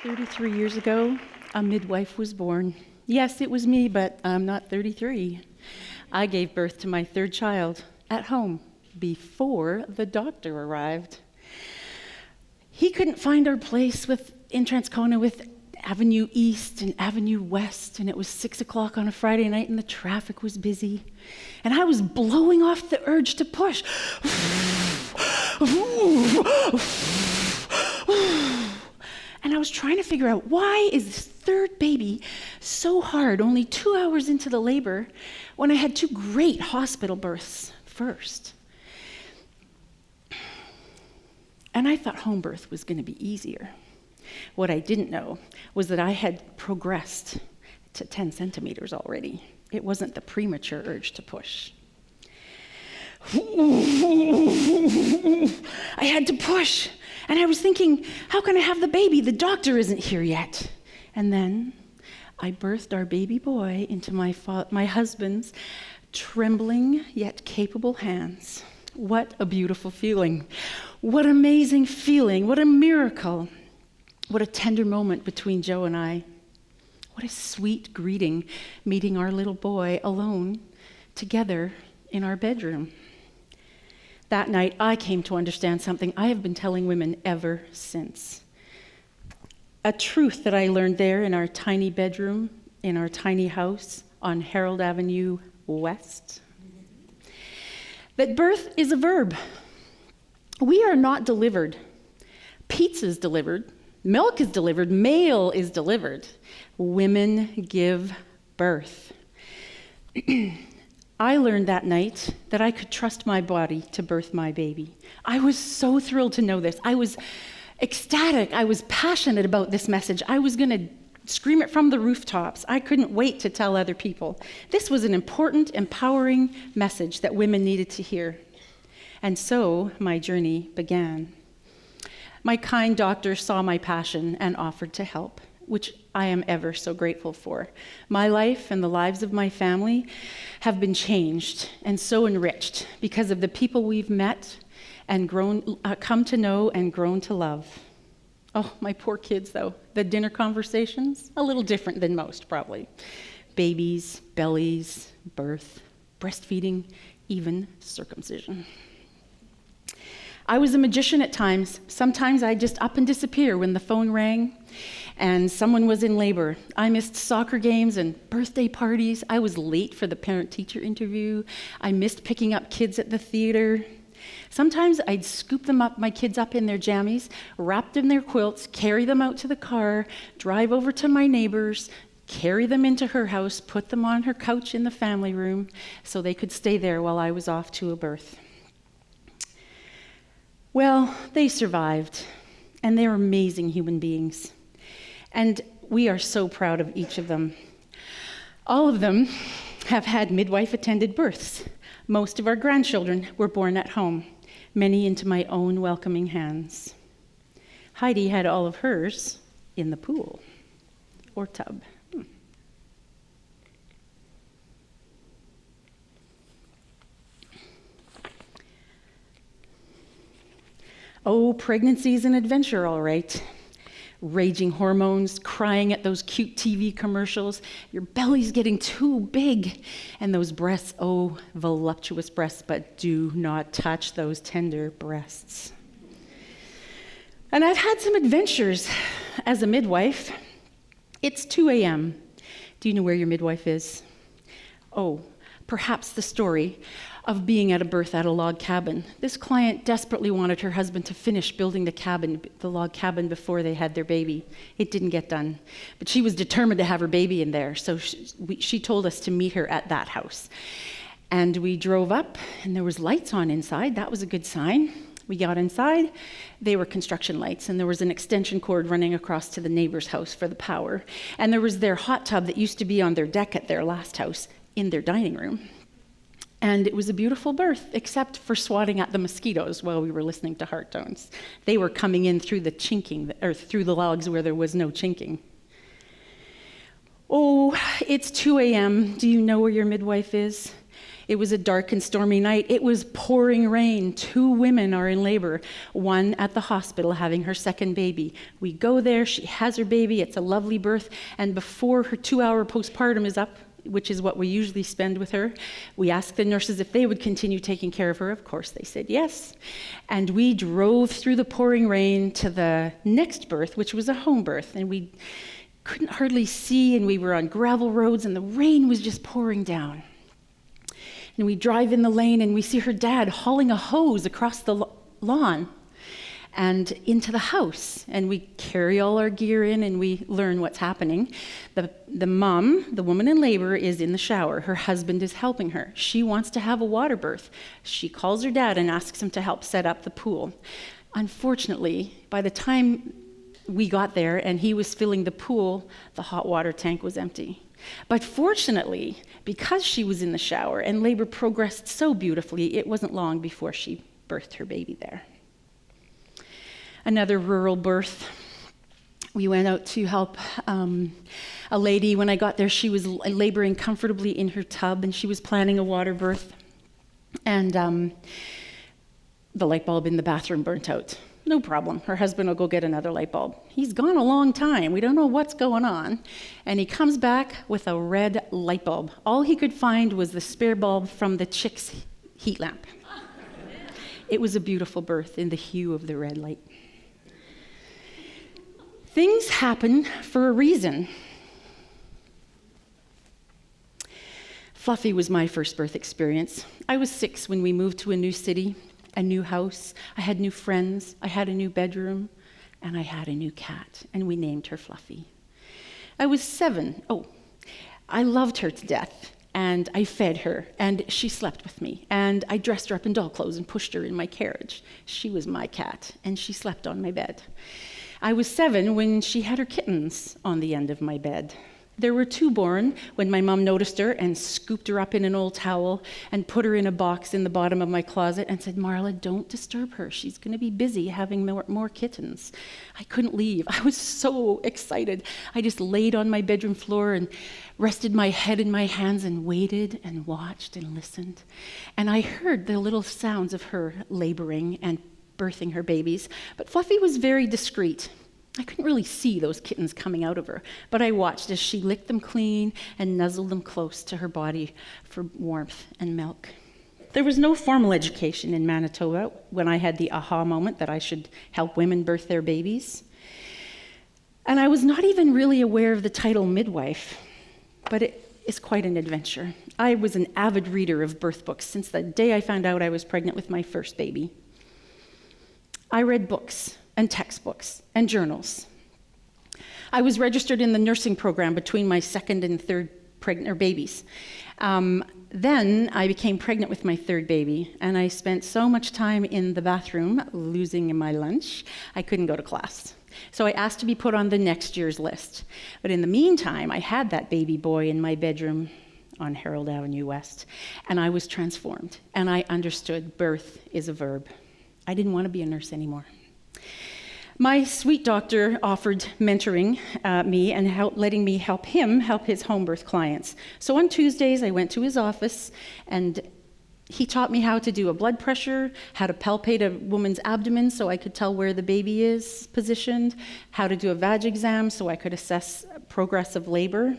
33 years ago, a midwife was born. Yes, it was me, but I'm not 33. I gave birth to my third child at home before the doctor arrived. He couldn't find our place in Transcona with Avenue East and Avenue West, and it was 6 o'clock on a Friday night and the traffic was busy. And I was blowing off the urge to push. And I was trying to figure out, why is this third baby so hard only 2 hours into the labor when I had two great hospital births first? And I thought home birth was going to be easier. What I didn't know was that I had progressed to 10 centimeters already. It wasn't the premature urge to push. I had to push. And I was thinking, how can I have the baby? The doctor isn't here yet. And then I birthed our baby boy into my husband's trembling yet capable hands. What a beautiful feeling. What an amazing feeling. What a miracle. What a tender moment between Joe and I. What a sweet greeting, meeting our little boy alone together in our bedroom. That night, I came to understand something I have been telling women ever since. A truth that I learned there in our tiny bedroom, in our tiny house on Harold Avenue West. That birth is a verb. We are not delivered. Pizza's delivered. Milk is delivered. Mail is delivered. Women give birth. I learned that night that I could trust my body to birth my baby. I was so thrilled to know this. I was ecstatic. I was passionate about this message. I was going to scream it from the rooftops. I couldn't wait to tell other people. This was an important, empowering message that women needed to hear. And so my journey began. My kind doctor saw my passion and offered to help, which I am ever so grateful for. My life and the lives of my family have been changed and so enriched because of the people we've met and come to know and grown to love. Oh, my poor kids, though. The dinner conversations, a little different than most, probably. Babies, bellies, birth, breastfeeding, even circumcision. I was a magician at times. Sometimes I'd just up and disappear when the phone rang and someone was in labor. I missed soccer games and birthday parties. I was late for the parent-teacher interview. I missed picking up kids at the theater. Sometimes I'd scoop my kids up in their jammies, wrap in their quilts, carry them out to the car, drive over to my neighbor's, carry them into her house, put them on her couch in the family room so they could stay there while I was off to a birth. Well, they survived, and they're amazing human beings. And we are so proud of each of them. All of them have had midwife-attended births. Most of our grandchildren were born at home, many into my own welcoming hands. Heidi had all of hers in the pool or tub. Oh, pregnancy's an adventure, all right. Raging hormones, crying at those cute TV commercials, your belly's getting too big, and those breasts, oh, voluptuous breasts, but do not touch those tender breasts. And I've had some adventures as a midwife. It's 2 a.m. Do you know where your midwife is? Oh, perhaps the story of being at a birth at a log cabin. This client desperately wanted her husband to finish building the log cabin before they had their baby. It didn't get done, but she was determined to have her baby in there, so she told us to meet her at that house. And we drove up, and there was lights on inside. That was a good sign. We got inside. They were construction lights, and there was an extension cord running across to the neighbor's house for the power. And there was their hot tub that used to be on their deck at their last house in their dining room. And it was a beautiful birth, except for swatting at the mosquitoes while we were listening to heart tones. They were coming in through the chinking, or through the logs where there was no chinking. Oh, it's 2 a.m. Do you know where your midwife is? It was a dark and stormy night. It was pouring rain. 2 women are in labor, one at the hospital having her second baby. We go there, she has her baby, it's a lovely birth, and before her 2-hour postpartum is up, which is what we usually spend with her, we asked the nurses if they would continue taking care of her. Of course, they said yes. And we drove through the pouring rain to the next birth, which was a home birth, and we couldn't hardly see, and we were on gravel roads, and the rain was just pouring down. And we drive in the lane and we see her dad hauling a hose across the lawn and into the house. And we carry all our gear in and we learn what's happening. The mom, the woman in labor, is in the shower. Her husband is helping her. She wants to have a water birth. She calls her dad and asks him to help set up the pool. Unfortunately, by the time we got there and he was filling the pool, the hot water tank was empty. But fortunately, because she was in the shower and labor progressed so beautifully, it wasn't long before she birthed her baby there. Another rural birth. We went out to help a lady. When I got there, she was laboring comfortably in her tub, and she was planning a water birth. And the light bulb in the bathroom burnt out. No problem. Her husband will go get another light bulb. He's gone a long time. We don't know what's going on. And he comes back with a red light bulb. All he could find was the spare bulb from the chick's heat lamp. It was a beautiful birth in the hue of the red light. Things happen for a reason. Fluffy was my first birth experience. I was 6 when we moved to a new city. A new house, I had new friends, I had a new bedroom, and I had a new cat, and we named her Fluffy. I was 7. I loved her to death, and I fed her, and she slept with me, and I dressed her up in doll clothes and pushed her in my carriage. She was my cat, and she slept on my bed. I was 7 when she had her kittens on the end of my bed. There were 2 born when my mom noticed her and scooped her up in an old towel and put her in a box in the bottom of my closet and said, "Marla, don't disturb her. She's going to be busy having more kittens." I couldn't leave. I was so excited. I just laid on my bedroom floor and rested my head in my hands and waited and watched and listened. And I heard the little sounds of her laboring and birthing her babies, but Fluffy was very discreet. I couldn't really see those kittens coming out of her, but I watched as she licked them clean and nuzzled them close to her body for warmth and milk. There was no formal education in Manitoba when I had the aha moment that I should help women birth their babies. And I was not even really aware of the title midwife, but it is quite an adventure. I was an avid reader of birth books since the day I found out I was pregnant with my first baby. I read books and textbooks and journals. I was registered in the nursing program between my second and third babies. Then I became pregnant with my third baby, and I spent so much time in the bathroom losing my lunch, I couldn't go to class. So I asked to be put on the next year's list. But in the meantime, I had that baby boy in my bedroom on Harold Avenue West, and I was transformed, and I understood birth is a verb. I didn't want to be a nurse anymore. My sweet doctor offered mentoring me and letting me help him help his home birth clients. So on Tuesdays, I went to his office, and he taught me how to do a blood pressure, how to palpate a woman's abdomen so I could tell where the baby is positioned, how to do a vag exam so I could assess progress of labor.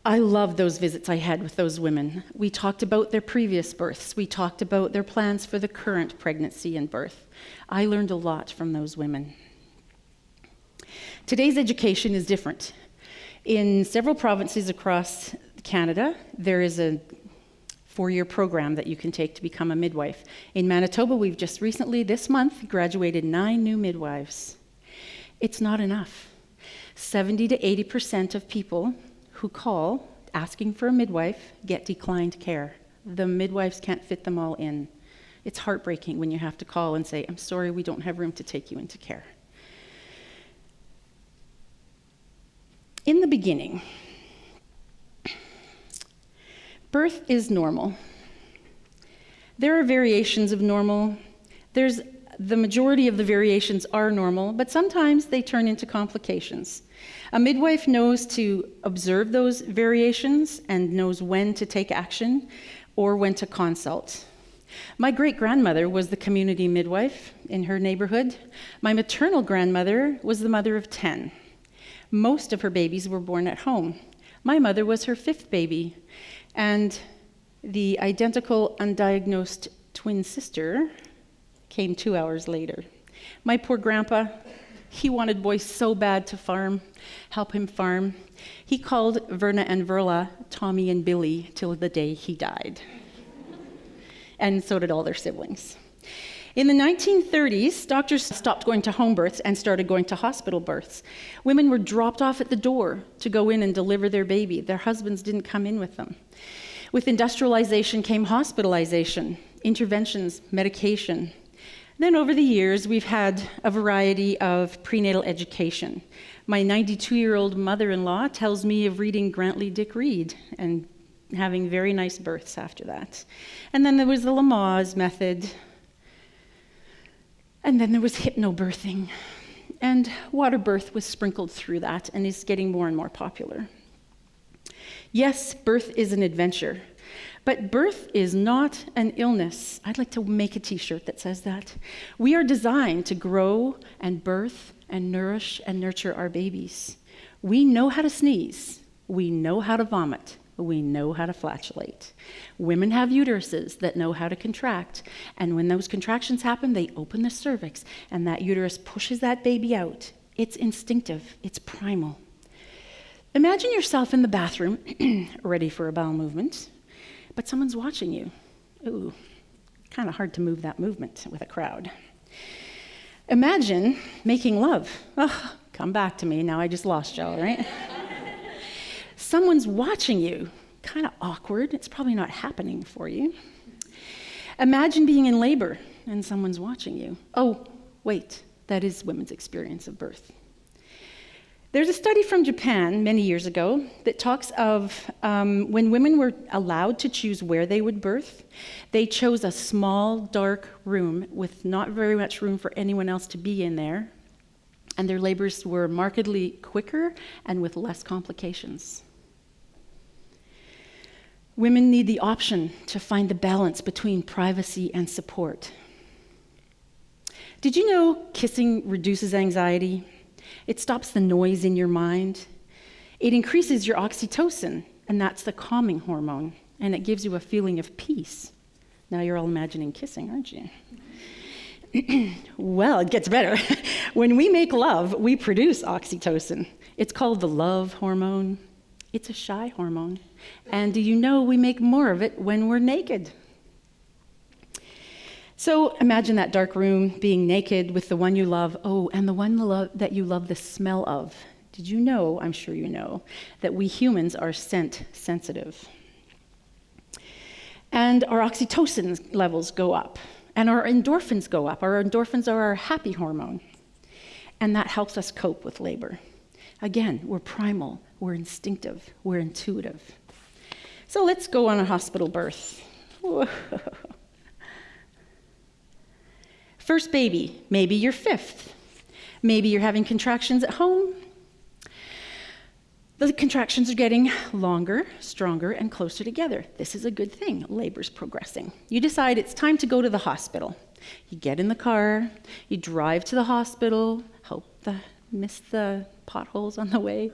I loved those visits I had with those women. We talked about their previous births. We talked about their plans for the current pregnancy and birth. I learned a lot from those women. Today's education is different. In several provinces across Canada, there is a 4-year program that you can take to become a midwife. In Manitoba, we've just recently, this month, graduated 9 new midwives. It's not enough. 70 to 80% of people who call asking for a midwife get declined care. The midwives can't fit them all in. It's heartbreaking when you have to call and say, "I'm sorry, we don't have room to take you into care." In the beginning, birth is normal. There are variations of normal. There's The majority of the variations are normal, but sometimes they turn into complications. A midwife knows to observe those variations and knows when to take action or when to consult. My great-grandmother was the community midwife in her neighborhood. My maternal grandmother was the mother of 10. Most of her babies were born at home. My mother was her 5th baby, and the identical undiagnosed twin sister came 2 hours later. My poor grandpa, he wanted boys so bad to help him farm. He called Verna and Verla Tommy and Billy till the day he died. And so did all their siblings. In the 1930s, doctors stopped going to home births and started going to hospital births. Women were dropped off at the door to go in and deliver their baby. Their husbands didn't come in with them. With industrialization came hospitalization, interventions, medication. Then over the years, we've had a variety of prenatal education. My 92-year-old mother-in-law tells me of reading Grantley Dick Reed and having very nice births after that. And then there was the Lamaze method. And then there was hypnobirthing. And water birth was sprinkled through that and is getting more and more popular. Yes, birth is an adventure, but birth is not an illness. I'd like to make a t-shirt that says that. We are designed to grow and birth and nourish and nurture our babies. We know how to sneeze. We know how to vomit. We know how to flatulate. Women have uteruses that know how to contract, and when those contractions happen, they open the cervix, and that uterus pushes that baby out. It's instinctive. It's primal. Imagine yourself in the bathroom, ready for a bowel movement, but someone's watching you. Ooh, kind of hard to move that movement with a crowd. Imagine making love. Oh, come back to me, now I just lost y'all, right? Someone's watching you. Kind of awkward. It's probably not happening for you. Imagine being in labor and someone's watching you. Oh, wait, that is women's experience of birth. There's a study from Japan many years ago that talks of when women were allowed to choose where they would birth, they chose a small, dark room with not very much room for anyone else to be in there, and their labors were markedly quicker and with less complications. Women need the option to find the balance between privacy and support. Did you know kissing reduces anxiety? It stops the noise in your mind. It increases your oxytocin, and that's the calming hormone, and it gives you a feeling of peace. Now you're all imagining kissing, aren't you? Well, it gets better. When we make love, we produce oxytocin. It's called the love hormone. It's a shy hormone. And do you know we make more of it when we're naked? So imagine that dark room being naked with the one you love. Oh, and the one that you love the smell of. Did you know, I'm sure you know, that we humans are scent sensitive. And our oxytocin levels go up. And our endorphins go up. Our endorphins are our happy hormone. And that helps us cope with labor. Again, we're primal, we're instinctive, we're intuitive. So let's go on a hospital birth. Whoa. First baby, maybe you're 5th. Maybe you're having contractions at home. The contractions are getting longer, stronger, and closer together. This is a good thing. Labor's progressing. You decide it's time to go to the hospital. You get in the car, you drive to the hospital, miss the potholes on the way.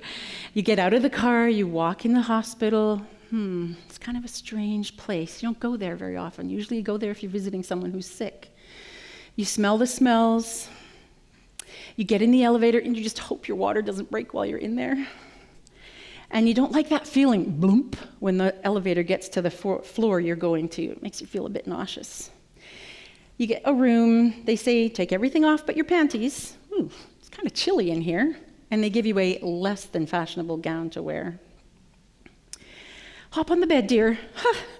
You get out of the car, you walk in the hospital. It's kind of a strange place. You don't go there very often. Usually you go there if you're visiting someone who's sick. You smell the smells. You get in the elevator and you just hope your water doesn't break while you're in there. And you don't like that feeling, bloomp, when the elevator gets to the floor you're going to. It makes you feel a bit nauseous. You get a room. They say, take everything off but your panties. Ooh, it's kind of chilly in here. And they give you a less than fashionable gown to wear. Hop on the bed, dear.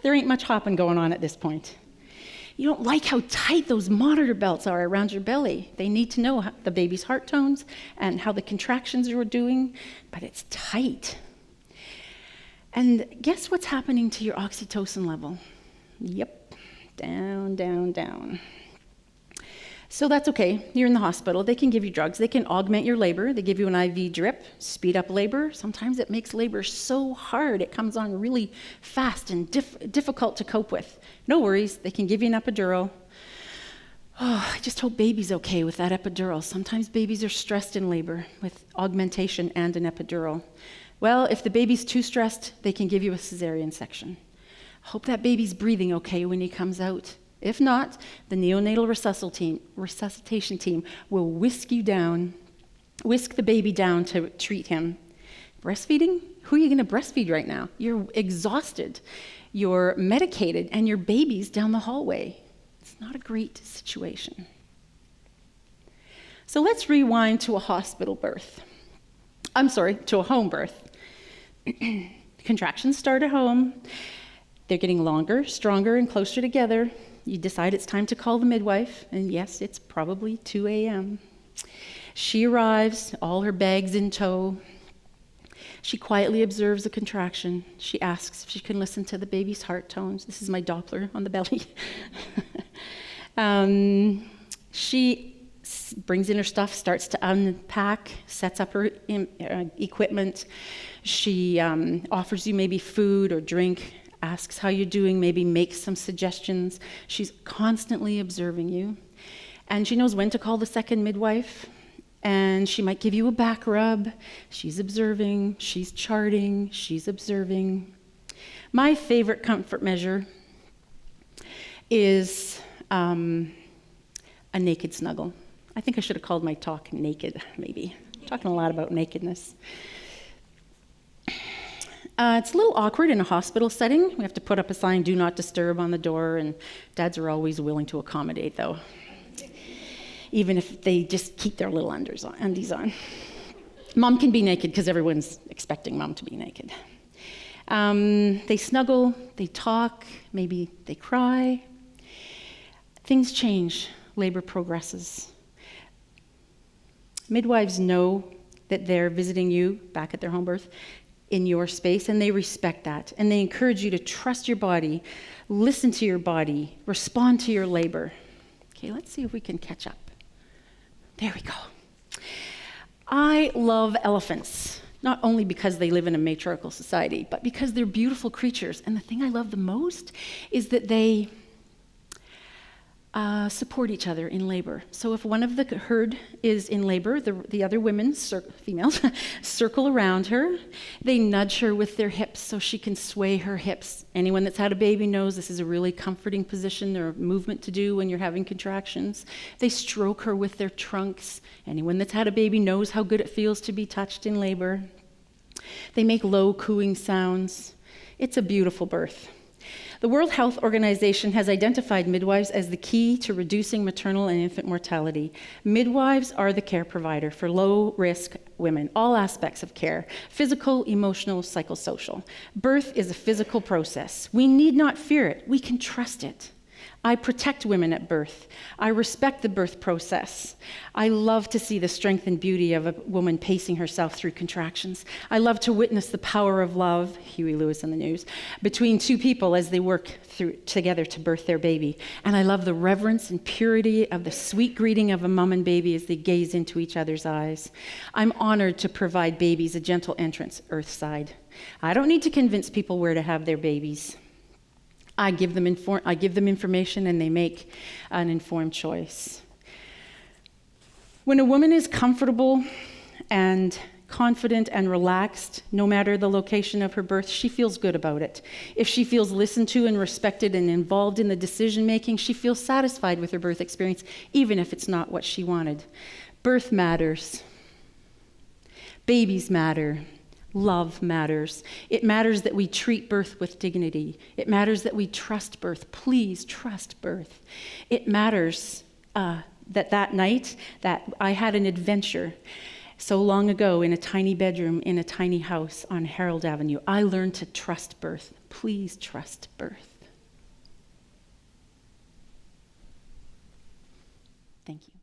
There ain't much hopping going on at this point. You don't like how tight those monitor belts are around your belly. They need to know the baby's heart tones and how the contractions are doing, but it's tight. And guess what's happening to your oxytocin level? Yep, down, down, down. So that's okay. You're in the hospital. They can give you drugs. They can augment your labor. They give you an IV drip, speed up labor. Sometimes it makes labor so hard. It comes on really fast and difficult to cope with. No worries. They can give you an epidural. Oh, I just hope baby's okay with that epidural. Sometimes babies are stressed in labor with augmentation and an epidural. Well, if the baby's too stressed, they can give you a cesarean section. Hope that baby's breathing okay when he comes out. If not, the neonatal resuscitation team will whisk the baby down to treat him. Breastfeeding? Who are you going to breastfeed right now? You're exhausted, you're medicated, and your baby's down the hallway. It's not a great situation. So let's rewind to a hospital birth. To a home birth. Contractions start at home. They're getting longer, stronger, and closer together. You decide it's time to call the midwife, and yes, it's probably 2 a.m. She arrives, all her bags in tow. She quietly observes the contraction. She asks if she can listen to the baby's heart tones. This is my Doppler on the belly. She brings in her stuff, starts to unpack, sets up her equipment. She offers you maybe food or drink, asks how you're doing, maybe makes some suggestions. She's constantly observing you. And she knows when to call the second midwife. And she might give you a back rub. She's observing, she's charting, she's observing. My favorite comfort measure is a naked snuggle. I think I should have called my talk naked, maybe. I'm talking a lot about nakedness. It's a little awkward in a hospital setting. We have to put up a sign, "Do not disturb," on the door, and dads are always willing to accommodate, though, even if they just keep their little undies on. Mom can be naked because everyone's expecting mom to be naked. They snuggle, they talk, maybe they cry. Things change, labor progresses. Midwives know that they're visiting you back at their home birth in your space, and they respect that. And they encourage you to trust your body, listen to your body, respond to your labor. Okay, let's see if we can catch up. There we go. I love elephants, not only because they live in a matriarchal society, but because they're beautiful creatures. And the thing I love the most is that they support each other in labor. So if one of the herd is in labor, the other women, females, circle around her. They nudge her with their hips so she can sway her hips. Anyone that's had a baby knows this is a really comforting position or movement to do when you're having contractions. They stroke her with their trunks. Anyone that's had a baby knows how good it feels to be touched in labor. They make low cooing sounds. It's a beautiful birth. The World Health Organization has identified midwives as the key to reducing maternal and infant mortality. Midwives are the care provider for low-risk women, all aspects of care, physical, emotional, psychosocial. Birth is a physical process. We need not fear it. We can trust it. I protect women at birth. I respect the birth process. I love to see the strength and beauty of a woman pacing herself through contractions. I love to witness the power of love, Huey Lewis in the news, between two people as they work together to birth their baby. And I love the reverence and purity of the sweet greeting of a mom and baby as they gaze into each other's eyes. I'm honored to provide babies a gentle entrance earthside. I don't need to convince people where to have their babies. I give them information, and they make an informed choice. When a woman is comfortable and confident and relaxed, no matter the location of her birth, she feels good about it. If she feels listened to and respected and involved in the decision-making, she feels satisfied with her birth experience, even if it's not what she wanted. Birth matters. Babies matter. Love matters. It matters that we treat birth with dignity. It matters that we trust birth. Please trust birth. It matters that night that I had an adventure so long ago in a tiny bedroom in a tiny house on Harold Avenue. I learned to trust birth. Please trust birth. Thank you.